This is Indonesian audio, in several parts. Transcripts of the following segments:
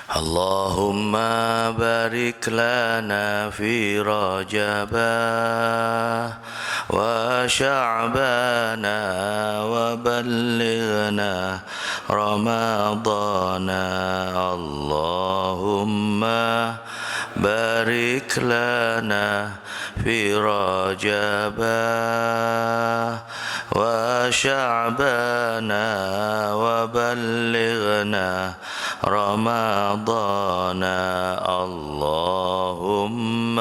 اللهم بارك لنا في رجب وشعبان وبلغنا رمضان اللهم بارك لنا في رجب وشعبان وبلغنا رمضان اللهم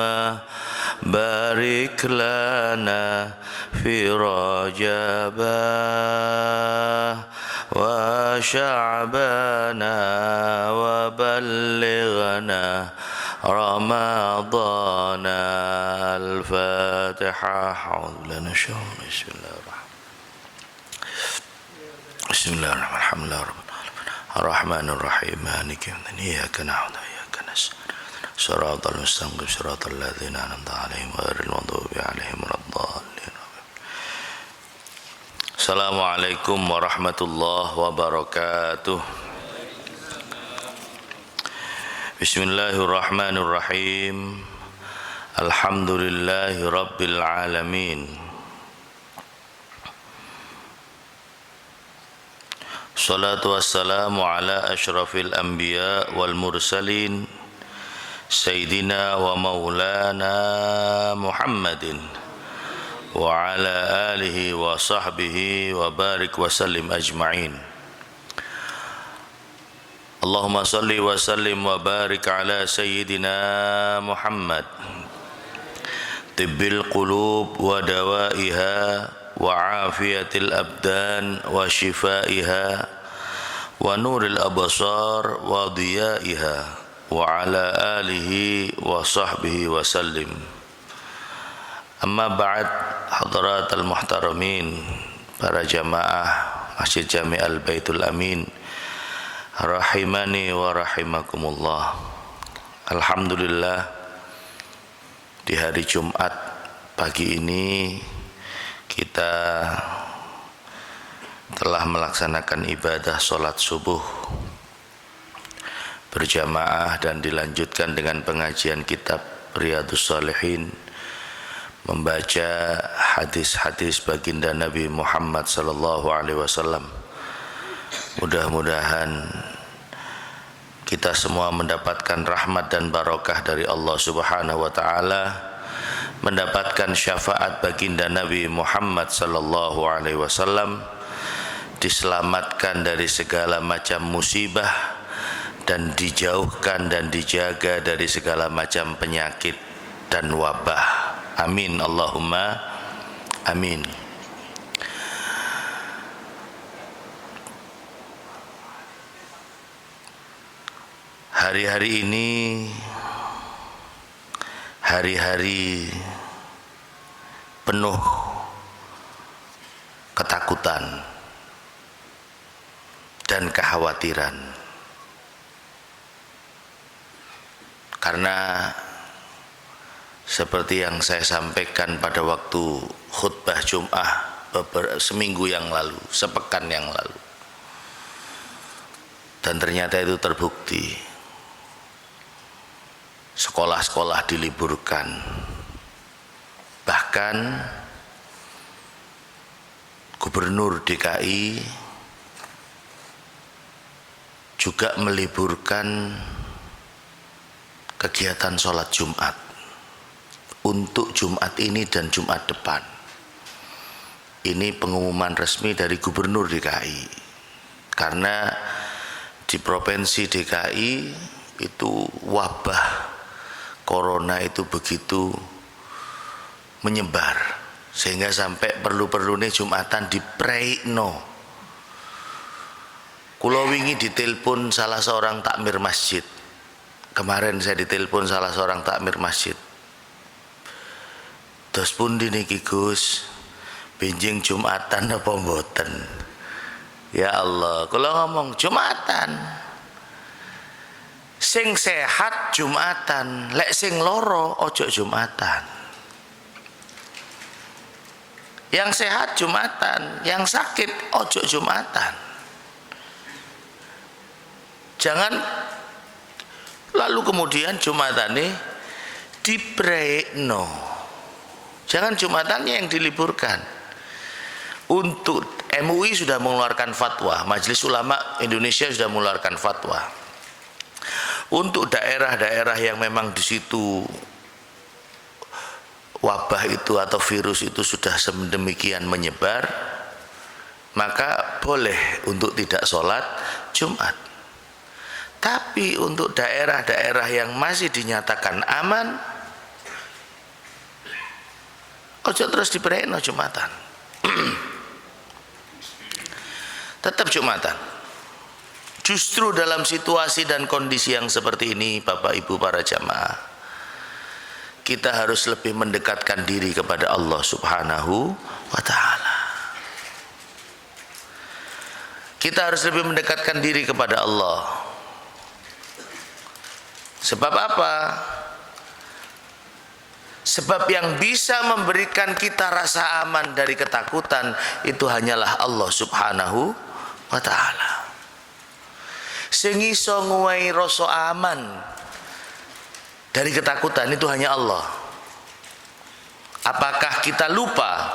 بارك لنا في رجب وشعبان وبلغنا رمضان الفاتحة. أعوذ بالله من الشيطان بسم الله الرحمن الرحيم الحمد لله رب الرحمن الرحيم مالك يوم الدين إياك نعبد وإياك نستعين صراط المستقيم صراط الذين أنعمت عليهم غير المغضوب عليهم ولا الضالين. Assalamualaikum warahmatullahi wabarakatuh. Bismillahirrahmanirrahim. Alhamdulillahi rabbil alamin. Salatu wassalamu ala asyrafil anbiya wal mursalin Sayyidina wa maulana Muhammadin wa ala alihi wa sahbihi wa barik wa sallim ajma'in. Allahumma salli wa sallim wa barik ala Sayyidina Muhammad tibbil qulub wa dawaiha wa afiyatil abdan wa shifaiha wa nuril abasar wa diyaiha wa ala alihi wa sahbihi wa sallim. Amma ba'd, hadaratul muhtaramin, para jamaah Masjid Jami' Al-Baitul Amin, rahimani wa rahimakumullah. Alhamdulillah, di hari Jumat pagi ini kita telah melaksanakan ibadah sholat subuh berjamaah dan dilanjutkan dengan pengajian kitab Riyadhus Shalihin, membaca hadis-hadis baginda Nabi Muhammad sallallahu alaihi wasallam. Mudah-mudahan kita semua mendapatkan rahmat dan barakah dari Allah Subhanahu wa taala, mendapatkan syafaat baginda Nabi Muhammad sallallahu alaihi wasallam, diselamatkan dari segala macam musibah dan dijauhkan dan dijaga dari segala macam penyakit dan wabah. Amin Allahumma amin. Hari-hari ini hari-hari penuh ketakutan dan kekhawatiran, karena seperti yang saya sampaikan pada waktu khutbah Jum'ah seminggu yang lalu, sepekan yang lalu, dan ternyata itu terbukti. Sekolah-sekolah diliburkan, bahkan Gubernur DKI juga meliburkan kegiatan sholat Jumat untuk Jumat ini dan Jumat depan. Ini pengumuman resmi dari Gubernur DKI, karena di Provinsi DKI itu wabah Corona itu begitu menyebar, sehingga sampai perlu-perlunya Jumatan dipreikno. Kulo wingi ditelepon salah seorang takmir masjid. Kemarin saya ditelepon salah seorang takmir masjid. Dos pundi niki Gus, benjing Jumatan apa mboten? Ya Allah, kulo ngomong Jumatan. Sing sehat Jumatan, lek sing loro ojo Jumatan. Yang sehat Jumatan, yang sakit ojo Jumatan. Jangan Lalu kemudian Jumatane dipreikno. Jangan Jumatannya yang diliburkan. Untuk MUI sudah mengeluarkan fatwa, Majelis Ulama Indonesia sudah mengeluarkan fatwa. Untuk daerah-daerah yang memang di situ wabah itu atau virus itu sudah sedemikian menyebar, maka boleh untuk tidak sholat Jumat. Tapi untuk daerah-daerah yang masih dinyatakan aman, ojo terus dipreikno Jumatan. Tetap Jumatan. Justru dalam situasi dan kondisi yang seperti ini, Bapak Ibu para jamaah, kita harus lebih mendekatkan diri kepada Allah Subhanahu wa ta'ala. Kita harus lebih mendekatkan diri kepada Allah. Sebab apa? Sebab yang bisa memberikan kita rasa aman dari ketakutan itu hanyalah Allah Subhanahu wa ta'ala. Sing iso nguwai rasa aman dari ketakutan itu hanya Allah. Apakah kita lupa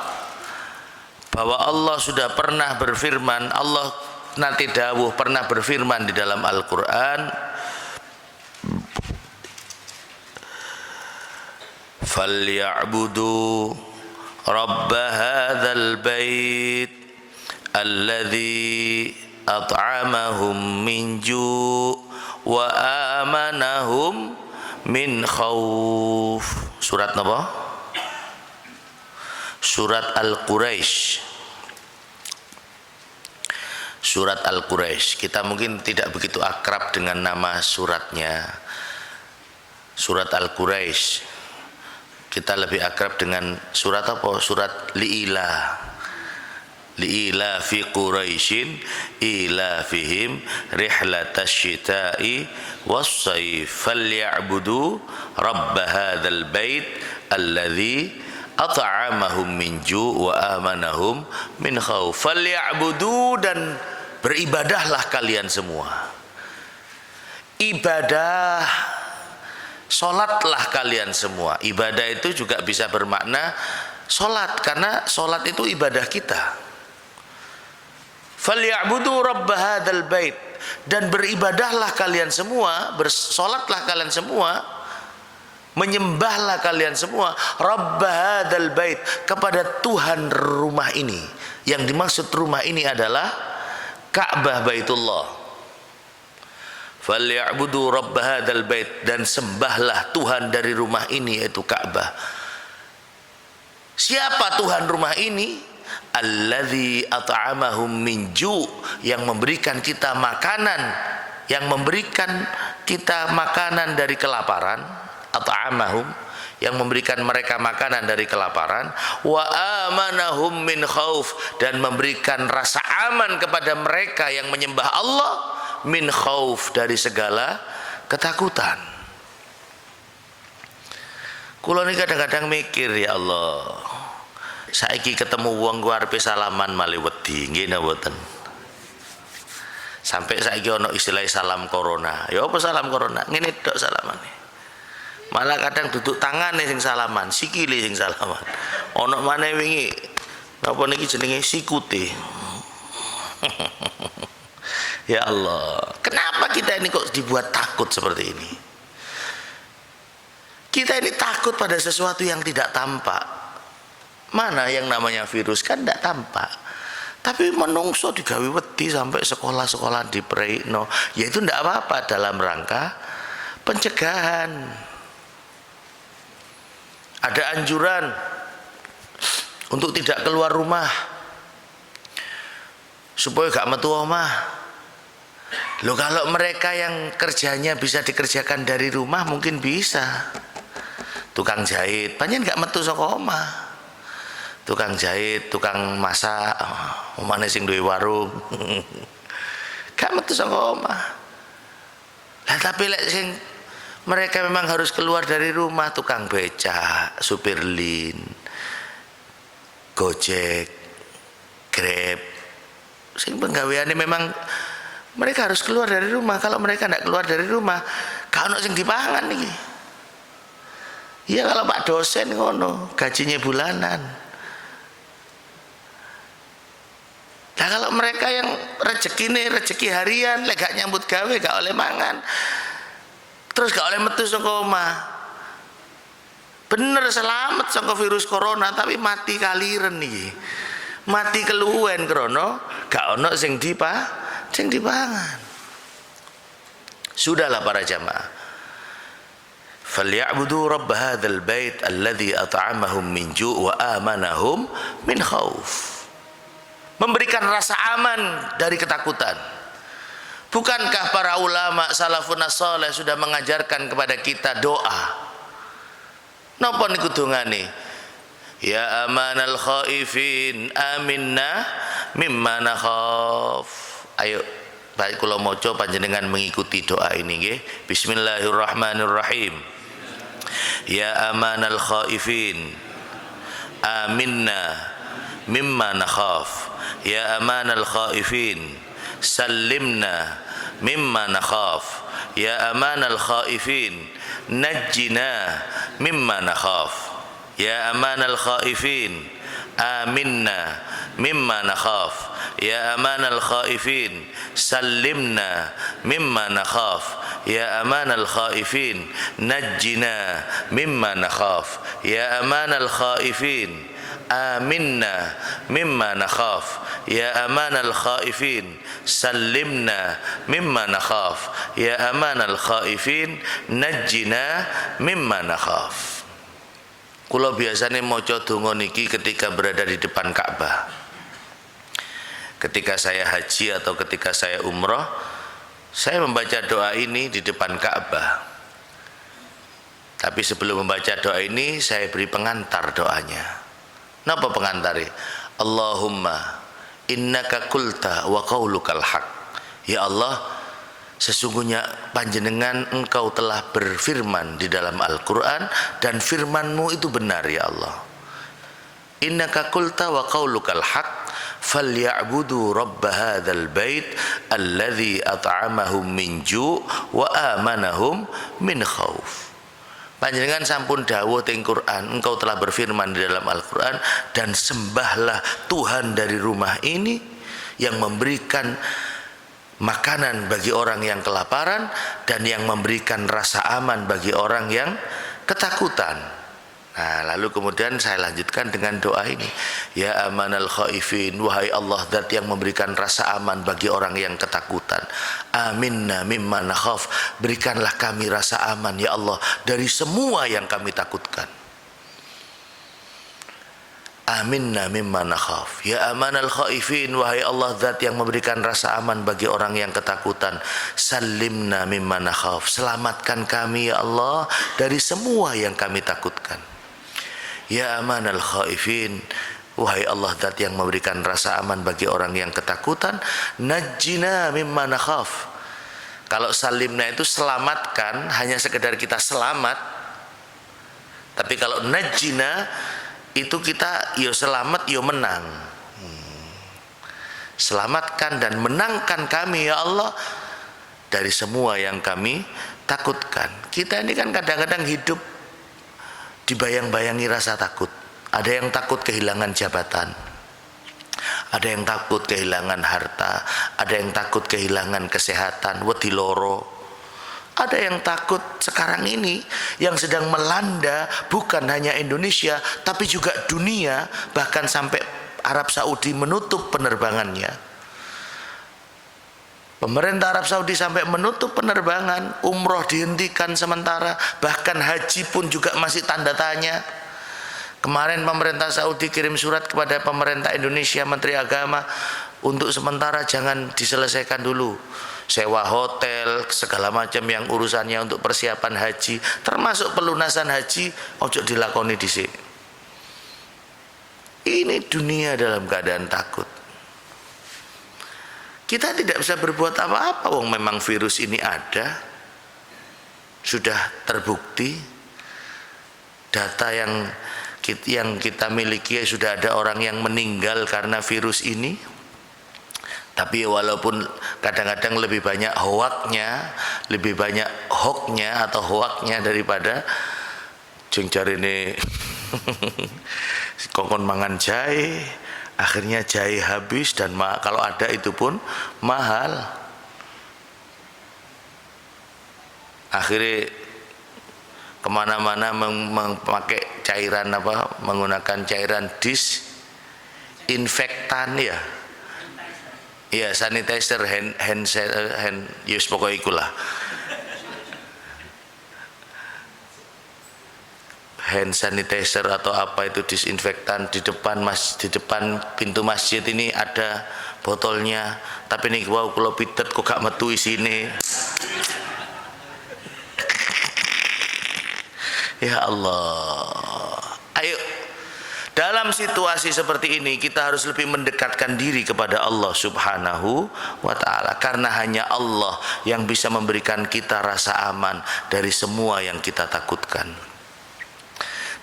bahwa Allah sudah pernah berfirman, Allah nanti dawuh pernah berfirman di dalam Al-Quran, فَلْيَعْبُدُوا رَبَّ هَذَا الْبَيْتِ الَّذِي أَطْعَمَهُمْ مِنْ جُوعٍ وَآمَنَهُمْ مِنْ خَوْفٍ. Surat apa? Surat Al-Quraisy. Surat Al-Quraisy. Kita mungkin tidak begitu akrab dengan nama suratnya. Surat Al-Quraisy. Kita lebih akrab dengan surat apa? Surat Li'ila. Li'ila fi Quraisyin ila fihim rihlatas syita'i was-sayf falya'budu rabb hadzal bait alladzi at'amahum min ju' wa amanahum min khauf. Falya'budu, dan beribadahlah kalian semua. Ibadah, sholatlah kalian semua. Ibadah itu juga bisa bermakna sholat, karena sholat itu ibadah kita. Falya'budu rabb hadzal bait, dan beribadahlah kalian semua, bersolatlah kalian semua, menyembahlah kalian semua rabb hadzal bait, kepada Tuhan rumah ini. Yang dimaksud rumah ini adalah Ka'bah, Baitullah. Falya'budu rabb hadzal bait, dan sembahlah Tuhan dari rumah ini, yaitu Ka'bah. Siapa Tuhan rumah ini? Alladzi at'amahum min ju', yang memberikan kita makanan, yang memberikan kita makanan dari kelaparan. At'amahum, yang memberikan mereka makanan dari kelaparan. Wa amanahum min khauf, dan memberikan rasa aman kepada mereka yang menyembah Allah, min khauf, dari segala ketakutan. Kula ini kadang-kadang mikir, ya Allah, saiki ketemu wong ku arepe salaman malih wedi, nggih napa mboten? Sampai saiki ana istilah salam corona. Ya apa salam corona? Ngene tok salamane. Malah kadang duduk tangane sing salaman, sikile sing salaman. Ana maneh wingi napa niki jenenge sikute. Ya Allah, kenapa kita ini kok dibuat takut seperti ini? Kita ini takut pada sesuatu yang tidak tampak. Mana yang namanya virus kan tidak tampak, tapi menungso digawe wedi sampai sekolah-sekolah dipreikno. Ya itu tidak apa-apa dalam rangka pencegahan. Ada anjuran untuk tidak keluar rumah supaya gak metu omah. Loh, kalau mereka yang kerjanya bisa dikerjakan dari rumah mungkin bisa. Tukang jahit, panjen gak metu saka omah. Tukang jahit, tukang masak, omane sing duwe warung. Gak metu saka omah. Lah tapi lek sing mereka memang harus keluar dari rumah, tukang becak, supir lin, Gojek, Grab, sing penggaweane memang mereka harus keluar dari rumah. Kalau mereka tidak keluar dari rumah, gak ono sing dipangan iki. Ya kalau Pak dosen ngono, gajinya bulanan. Nah kalau mereka yang rezeki harian, lek gak nyambut gawe gak oleh mangan, terus gak oleh metu saka omah. Bener selamat saka virus corona tapi mati kaliren iki. Mati keluwen krono gak ono sing dipangan. Sudahlah para jamaah. فَلْيَعْبُدُوا رَبَّ هَذَا الْبَيْتِ الَّذِي أَطْعَمَهُمْ مِنْ جُوعٍ وَآمَنَهُمْ مِنْ خَوْفٍ. Memberikan rasa aman dari ketakutan. Bukankah para ulama salafun saleh sudah mengajarkan kepada kita doa? Napa niku dongane? Ya amanal khaifin aminna mimma nakhaf. Ayo baik kula maca panjenengan mengikuti doa ini nggih. Bismillahirrahmanirrahim. Ya amanal khaifin aminna mimma nakhaf. Ya amanal khaifin sallimna mimma nakhaf. Ya amanal khaifin najjina mimma nakhaf. Ya amanal khaifin aminna mimma nakhaf. Ya amanal khaifin sallimna mimma nakhaf. Ya amanal khaifin najjina mimma nakhaf. Ya amanal khaifin aminna mimma nakhaf. Ya amanal khaifin sallimna mimma nakhaf. Ya amanal khaifin najjina mimma nakhaf. Kula biasane maca donga niki ketika berada di depan Ka'bah. Ketika saya haji atau ketika saya umroh, saya membaca doa ini di depan Ka'bah. Tapi sebelum membaca doa ini, saya beri pengantar doanya. Napa pengantare? Allahumma innaka qulta wa qaulukal haq. Ya Allah, sesungguhnya panjenengan engkau telah berfirman di dalam Al-Quran dan firmanmu itu benar ya Allah. Innaka qulta wa qaulukal haq فَلْيَعْبُدُوا رَبَّ هَذَا الْبَيْتِ الَّذِي أَطْعَمَهُمْ مِنْ جُوعٍ وَآمَنَهُمْ مِنْ خَوْفٍ. Panjenengan sampun dawuh teng Quran, engkau telah berfirman di dalam Al-Quran, dan sembahlah Tuhan dari rumah ini yang memberikan makanan bagi orang yang kelaparan dan yang memberikan rasa aman bagi orang yang ketakutan. Nah, lalu kemudian saya lanjutkan dengan doa ini. Ya amanal khaifin, wahai Allah zat yang memberikan rasa aman bagi orang yang ketakutan. Aminna mimma nakhaf, berikanlah kami rasa aman ya Allah dari semua yang kami takutkan. Aminna mimma nakhaf. Ya amanal khaifin, wahai Allah zat yang memberikan rasa aman bagi orang yang ketakutan. Salimna mimma nakhaf, selamatkan kami ya Allah dari semua yang kami takutkan. Ya amanal khaifin, wahai Allah zat yang memberikan rasa aman bagi orang yang ketakutan. Najjina mimma nakhaf. Kalau salimna itu selamatkan, hanya sekedar kita selamat. Tapi kalau najjina itu kita yo selamat yo menang. Selamatkan dan menangkan kami ya Allah dari semua yang kami takutkan. Kita ini kan kadang-kadang hidup dibayang-bayangi rasa takut. Ada yang takut kehilangan jabatan, ada yang takut kehilangan harta, ada yang takut kehilangan kesehatan, wedi loro. Ada yang takut sekarang ini yang sedang melanda bukan hanya Indonesia tapi juga dunia, bahkan sampai Arab Saudi menutup penerbangannya. Pemerintah Arab Saudi sampai menutup penerbangan, umroh dihentikan sementara, bahkan haji pun juga masih tanda tanya. Kemarin pemerintah Saudi kirim surat kepada pemerintah Indonesia, Menteri Agama, untuk sementara jangan diselesaikan dulu. Sewa hotel, segala macam yang urusannya untuk persiapan haji, termasuk pelunasan haji, ojo dilakoni dhisik. Ini dunia dalam keadaan takut. Kita tidak bisa berbuat apa-apa, wong memang virus ini ada, sudah terbukti. Data yang kita miliki sudah ada orang yang meninggal karena virus ini. Tapi walaupun kadang-kadang lebih banyak hoaknya, lebih banyak hoaxnya atau hoaknya daripada jeng jarine kongkon mangan jahe, akhirnya jahe habis dan kalau ada itu pun mahal. Akhirnya kemana-mana memakai cairan apa, menggunakan cairan disinfektan ya. Iya, sanitizer, hand use pokoknya ikulah. Hand sanitizer atau apa itu disinfektan di depan pintu masjid ini ada botolnya, tapi nih wow kalau pitet kok gak metu isine. Ya Allah, ayo. Dalam situasi seperti ini kita harus lebih mendekatkan diri kepada Allah Subhanahu wa ta'ala, karena hanya Allah yang bisa memberikan kita rasa aman dari semua yang kita takutkan.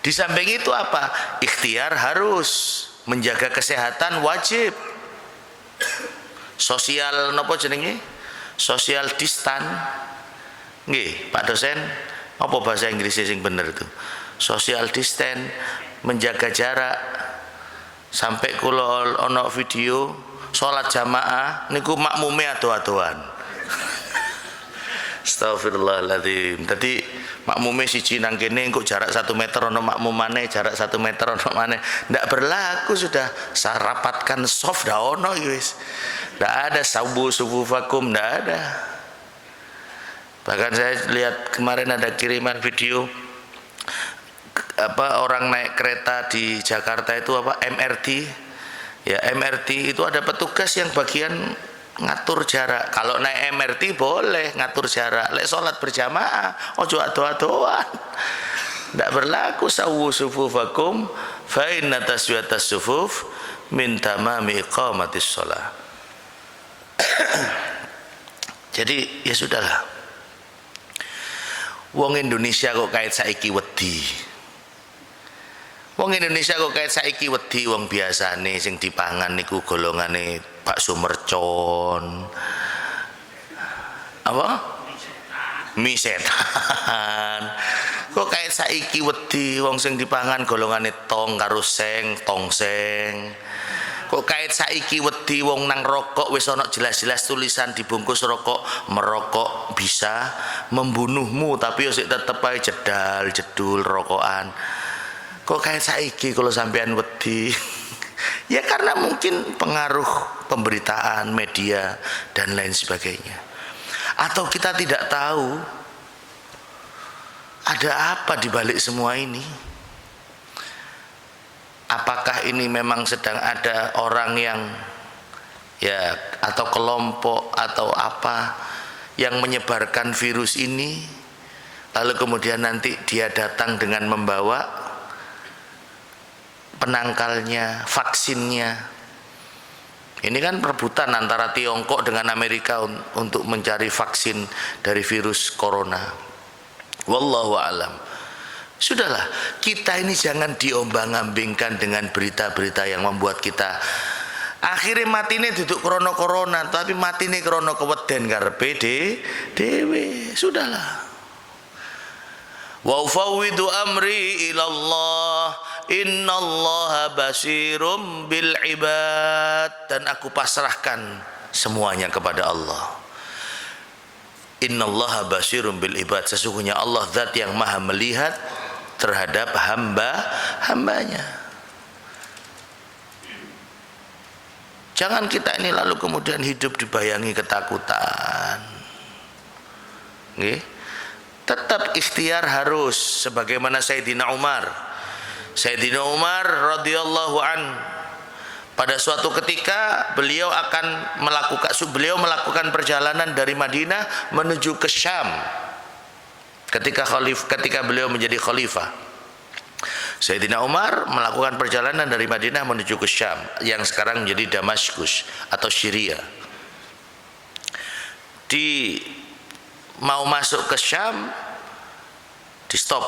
Di samping itu apa? Ikhtiar harus, menjaga kesehatan wajib. Sosial nopo jenenge? Social distance. Nggih, Pak dosen, apa bahasa Inggrisnya sing bener itu? Social distance, menjaga jarak. Sampai kula ono video salat jamaah niku makmume ado-adoan. Astagfirullahaladzim. Tadi makmume siji nang kene engko jarak 1 meter ono makmumane, jarak 1 meter ono maneh. Ndak berlaku sudah. Sarapatkan soft dah ono wis. Ndak ada sabu sufufakum, ndak ada. Bahkan saya lihat kemarin ada kiriman video apa orang naik kereta di Jakarta itu apa MRT. Ya, MRT itu ada petugas yang bagian ngatur jarak. Kalau naik MRT boleh ngatur jarak. Lek sholat berjamaah ojo ado-adoan. Ndak berlaku sawu sufufakum fa inna taswiyatas sufuf min tamami iqamatis shalah. Jadi ya sudahlah. Wong Indonesia kok kait saiki wedi. Wong Indonesia kok kait saiki wedi, wong biasane sing dipangan niku golongane bakso mercon. Apa? Mie setan. Kok kait saiki wedi, wong sing dipangan golongane tong karo tongseng. Kok kait saiki wedi, wong nang rokok wis ana jelas-jelas tulisan dibungkus rokok, merokok bisa membunuhmu, tapi yo sik tetep ae jedul rokokan. Kok kait saiki kalau sampean wedi? Ya karena mungkin pengaruh pemberitaan media dan lain sebagainya. Atau kita tidak tahu ada apa di balik semua ini. Apakah ini memang sedang ada orang yang ya atau kelompok atau apa yang menyebarkan virus ini, lalu kemudian nanti dia datang dengan membawa penangkalnya, vaksinnya. Ini kan perebutan antara Tiongkok dengan Amerika untuk mencari vaksin dari virus corona. Wallahu a'lam. Sudahlah, kita ini jangan diombang-ambingkan dengan berita-berita yang membuat kita akhirnya matine duduk krono corona, tapi matine krono keweden karepe dewe. Sudahlah. Wa ufawwidu amri ilallah, innallaha basirum bil ibad, dan aku pasrahkan semuanya kepada Allah. Innallaha basirum bil ibad, sesungguhnya Allah zat yang maha melihat terhadap hamba-hambanya. Jangan kita ini lalu kemudian hidup dibayangi ketakutan. Nggih. Tetap ikhtiar harus, sebagaimana Sayyidina Umar. Sayyidina Umar radhiyallahu an, pada suatu ketika beliau melakukan perjalanan dari Madinah menuju ke Syam. Ketika beliau menjadi khalifah, Sayyidina Umar melakukan perjalanan dari Madinah menuju ke Syam yang sekarang menjadi Damaskus atau Syria. Mau masuk ke Syam, di stop,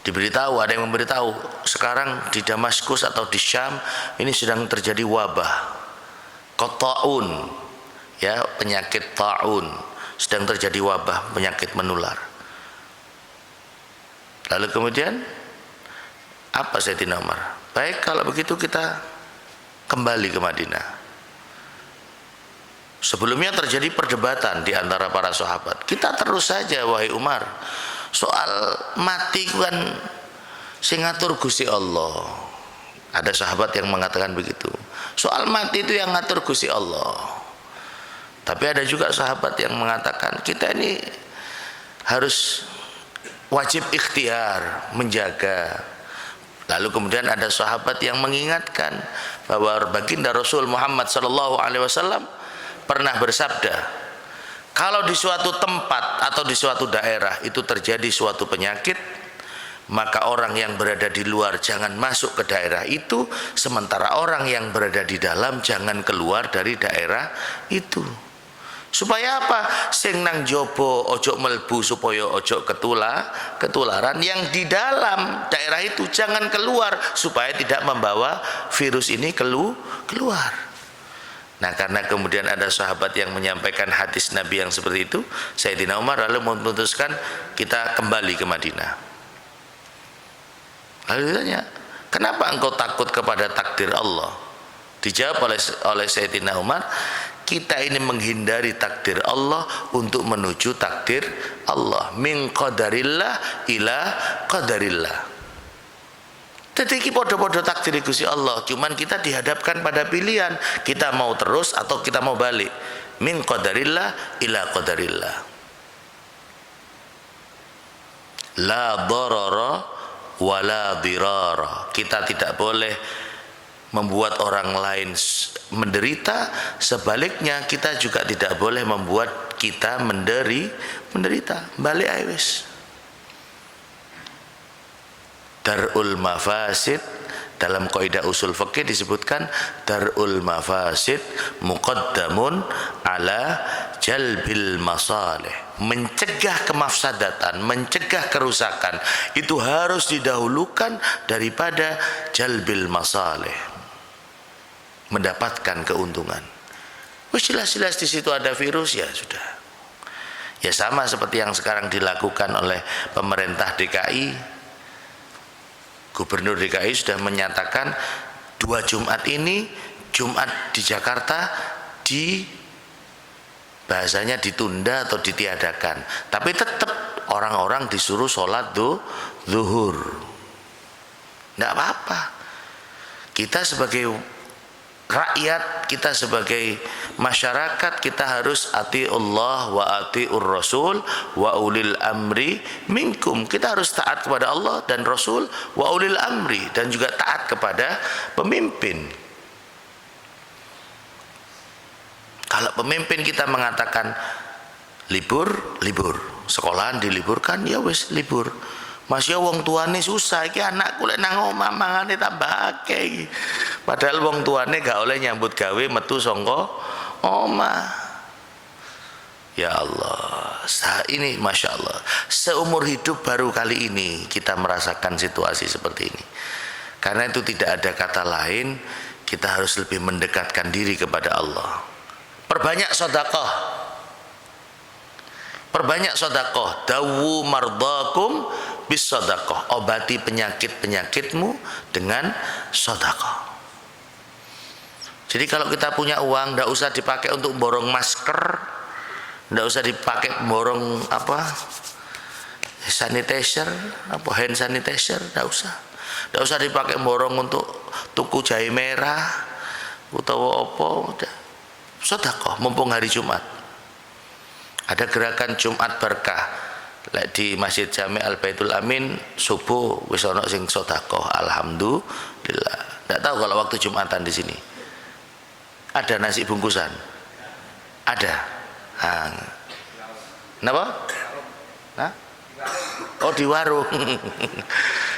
diberitahu, ada yang memberitahu sekarang di Damaskus atau di Syam ini sedang terjadi wabah, ta'un, ya, penyakit ta'un. sedang terjadi wabah penyakit menular. Lalu kemudian apa Sayyidina Umar? Baik, kalau begitu kita kembali ke Madinah. Sebelumnya terjadi perdebatan di antara para sahabat. Kita terus saja wahai Umar, soal mati kan sing ngatur Gusti Allah. Ada sahabat yang mengatakan begitu. Soal mati itu yang ngatur Gusti Allah. Tapi ada juga sahabat yang mengatakan kita ini harus wajib ikhtiar menjaga. Lalu kemudian ada sahabat yang mengingatkan bahwa baginda Rasul Muhammad SAW pernah bersabda, kalau di suatu tempat atau di suatu daerah itu terjadi suatu penyakit, maka orang yang berada di luar jangan masuk ke daerah itu, sementara orang yang berada di dalam jangan keluar dari daerah itu. Supaya apa? Sing nang jobo ojo melbu supaya ojo ketularan, yang di dalam daerah itu jangan keluar supaya tidak membawa virus ini keluar. Nah, karena kemudian ada sahabat yang menyampaikan hadis Nabi yang seperti itu, Sayyidina Umar lalu memutuskan kita kembali ke Madinah. Lalu ditanya, kenapa engkau takut kepada takdir Allah? Dijawab oleh Sayyidina Umar, kita ini menghindari takdir Allah untuk menuju takdir Allah. Min qadarillah ila qadarillah. Jadi iki podo-podo takdir Gusti Allah, cuman kita dihadapkan pada pilihan, kita mau terus atau kita mau balik. Min qadarillah ila qadarillah. La darara wala dirara. Kita tidak boleh membuat orang lain menderita, sebaliknya kita juga tidak boleh membuat kita menderita. Balik ae wis. Darul mafasid, dalam kaidah usul fikih disebutkan darul mafasid muqaddamun ala jalbil masalih. Mencegah kemafsadatan, mencegah kerusakan itu harus didahulukan daripada jalbil masalih, mendapatkan keuntungan. Jelas-jelas di situ ada virus, ya sudah. Ya sama seperti yang sekarang dilakukan oleh pemerintah DKI. Gubernur DKI sudah menyatakan 2 Jumat ini, Jumat di Jakarta bahasanya ditunda atau ditiadakan. Tapi tetap orang-orang disuruh sholat zuhur. Tidak apa-apa. Kita sebagai rakyat, kita sebagai masyarakat, kita harus atiullah wa atiur rasul wa ulil amri minkum. Kita harus taat kepada Allah dan Rasul, wa ulil amri, dan juga taat kepada pemimpin. Kalau pemimpin kita mengatakan libur, sekolahan diliburkan, ya wis libur. Masya wong tuane susah, iki anakku lek nang omah mangane tambah akeh. Padahal wong tuane gak oleh nyambut gawe metu saka omah. Ya Allah, ini Masya Allah, seumur hidup baru kali ini kita merasakan situasi seperti ini. Karena itu tidak ada kata lain, kita harus lebih mendekatkan diri kepada Allah. Perbanyak sedekah. Perbanyak sedekah. Dawu mardakum bis sedekah. Obati penyakit-penyakitmu dengan sedekah. Jadi kalau kita punya uang, tidak usah dipakai untuk borong masker, tidak usah dipakai borong sanitizer, hand sanitizer, tidak usah. Tidak usah dipakai borong untuk tuku jahe merah utawa apa. Sedekah mumpung hari Jumat. Ada gerakan Jumat berkah. Lek di Masjid Jami Al Baitul Amin subuh wis ana sing sedekah, alhamdulillah. Tidak tahu kalau waktu Jumatan di sini. Ada nasi bungkusan? Ada. Kenapa? Hah? Oh, di warung.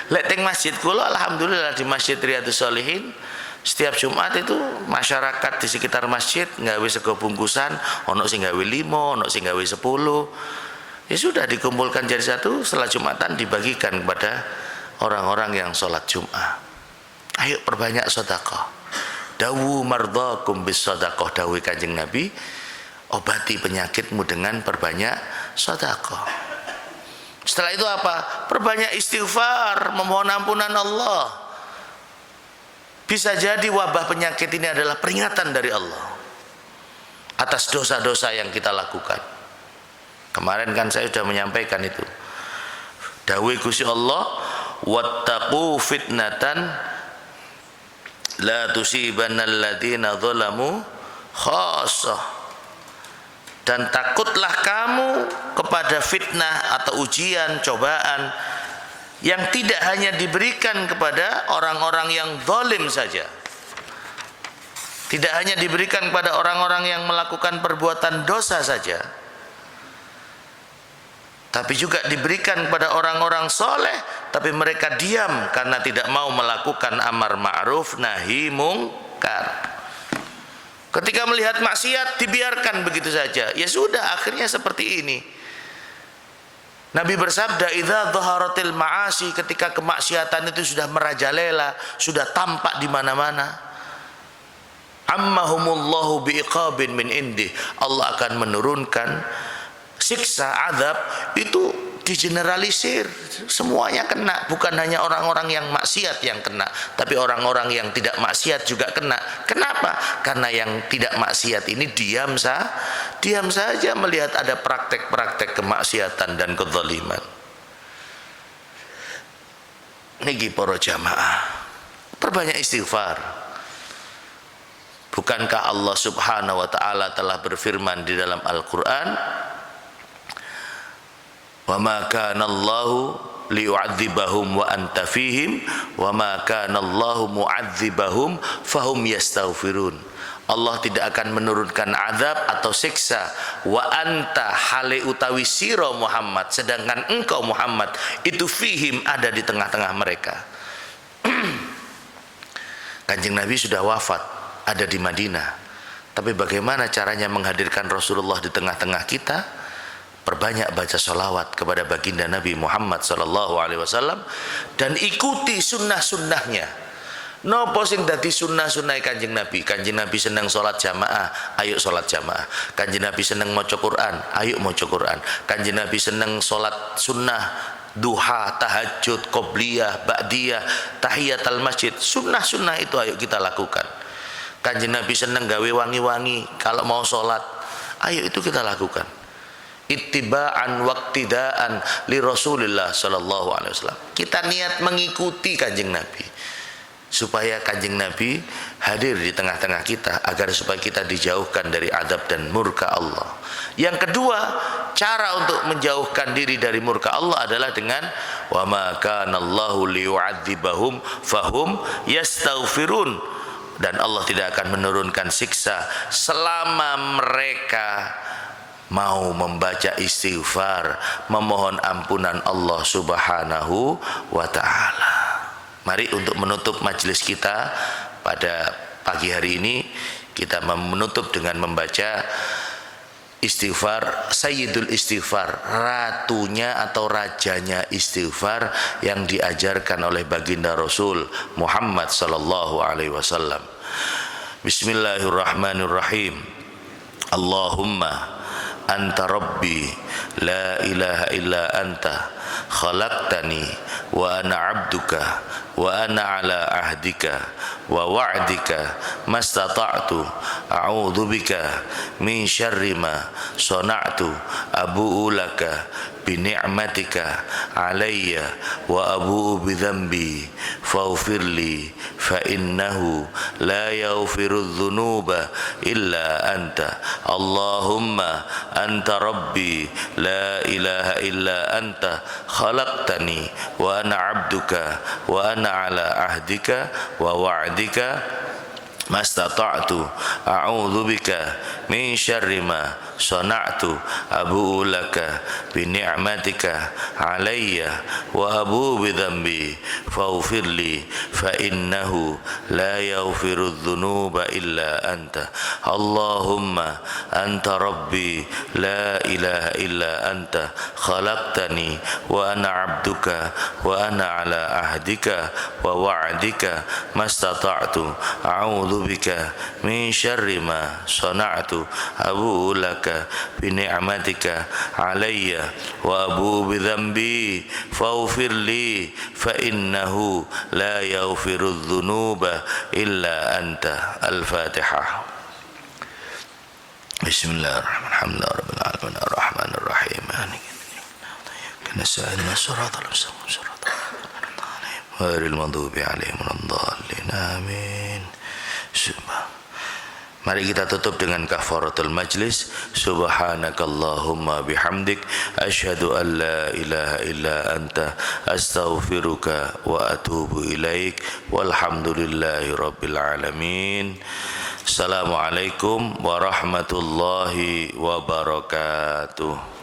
Lek teng masjid kula alhamdulillah di Masjid Riyadhus Shalihin setiap Jumat itu masyarakat di sekitar masjid nggawe sego bungkusan, ono sing gawe 5, ono sing gawe 10. Ya sudah dikumpulkan jadi satu, setelah Jumatan dibagikan kepada orang-orang yang sholat Jum'ah. Ayo perbanyak sedekah. Dawu mardakum bis sedekah, dawuh Kanjeng Nabi. obati penyakitmu dengan perbanyak sedekah. Setelah itu apa? Perbanyak istighfar, memohon ampunan Allah. Bisa jadi wabah penyakit ini adalah peringatan dari Allah atas dosa-dosa yang kita lakukan. Kemarin kan saya sudah menyampaikan itu. Dawuh Gusti Allah, wattaqu fitnatan la tusibannal ladzina zalamu khassah. Dan takutlah kamu kepada fitnah atau ujian, cobaan yang tidak hanya diberikan kepada orang-orang yang zalim saja. Tidak hanya diberikan kepada orang-orang yang melakukan perbuatan dosa saja, tapi juga diberikan kepada orang-orang soleh, tapi mereka diam karena tidak mau melakukan amar ma'ruf nahi mungkar. Ketika melihat maksiat dibiarkan begitu saja, ya sudah, akhirnya seperti ini. Nabi bersabda, idza dhaharatil ma'asi, ketika kemaksiatan itu sudah merajalela, sudah tampak di mana-mana, ammahumullahu biiqabin min indih, Allah akan menurunkan siksa, azab itu digeneralisir, semuanya kena, bukan hanya orang-orang yang maksiat yang kena, tapi orang-orang yang tidak maksiat juga kena. Kenapa? Karena yang tidak maksiat ini diam saja melihat ada praktek-praktek kemaksiatan dan kezaliman. Niki para jamaah, perbanyak istighfar. Bukankah Allah Subhanahu wa taala telah berfirman di dalam Al-Qur'an, wa ma kana Allahu liyu'adzibahum wa anta fihim wa ma kana Allahu mu'adzibahum fahum yastaghfirun. Allah tidak akan menurunkan azab atau siksa wa anta hale utawi sira Muhammad, sedangkan engkau Muhammad itu fihim ada di tengah-tengah mereka. Kanjeng Nabi sudah wafat, ada di Madinah, tapi bagaimana caranya menghadirkan Rasulullah di tengah-tengah kita? Perbanyak baca sholawat kepada baginda Nabi Muhammad SAW dan ikuti sunnah-sunnahnya. Nopo sing dadi sunnah-sunnah Kanjeng Nabi. Kanjeng Nabi senang sholat jamaah, ayo sholat jamaah. Kanjeng Nabi senang maca Quran, ayo maca Quran. Kanjeng Nabi senang sholat sunnah, duha, tahajud, qobliyah, ba'diyah, tahiyatul masjid. Sunnah-sunnah itu ayo kita lakukan. Kanjeng Nabi senang gawe wangi-wangi kalau mau sholat, ayo itu kita lakukan. Ittiba'an waqtidaan li Rasulillah sallallahu alaihi wasallam. Kita niat mengikuti Kanjeng Nabi supaya Kanjeng Nabi hadir di tengah-tengah kita, agar supaya kita dijauhkan dari adab dan murka Allah. Yang kedua, cara untuk menjauhkan diri dari murka Allah adalah dengan wa ma kana Allahu liyu'adzibahum fahum yastaghfirun, dan Allah tidak akan menurunkan siksa selama mereka mau membaca istighfar, memohon ampunan Allah Subhanahu wa ta'ala. Mari untuk menutup majelis kita pada pagi hari ini, kita menutup dengan membaca istighfar, Sayyidul Istighfar, ratunya atau rajanya istighfar yang diajarkan oleh baginda Rasul Muhammad sallallahu alaihi wasallam. Bismillahirrahmanirrahim. Allahumma anta rabbi la ilaha illa anta khalaqtani wa ana abduka wa ana ala ahdika wa wa'dika mastata'tu a'udzu bika min syarri ma sana'tu abu'u laka bi ni'matika alayya wa abu'u bi dhanbi faghfirli fa innahu la yaghfiru dzunuba illa anta. Allahumma anta rabbi la ilaha illa anta khalaqtani wa ana abduka wa ana ala ahdika wa wa'dika mastata'tu a'udzu bika min syarri ma sana'tu abu'u laka bi ni'matika alayya wa abu'u bi dhanbi faghfirli fa innahu la yaghfiru dzunuba illa anta. Allahumma anta rabbi la ilaha illa anta khalaqtani wa ana abduka wa ana ala ahdika wa wa'dika mastata'tu a'udzu a'udzu bika min syarri ma sana'tu abu'u laka bi ni'matika 'alayya wa abu'u bi dhanbi faghfir li fa innahu la yaghfiru dzunuba illa anta. Al-Fatihah. Bismillahirrahmanirrahim. Rabbil alamin arrahmanir rahim. Nasta'inu siratal mustaqim ghairil maghdubi 'alaihim waladdallin. Amin. Mari kita tutup dengan kafaratul majlis. Subhanakallahumma bihamdik asyhadu an la ilaha illa anta astaghfiruka wa atubu ilaik. Walhamdulillahi rabbil alamin. Assalamualaikum warahmatullahi wabarakatuh.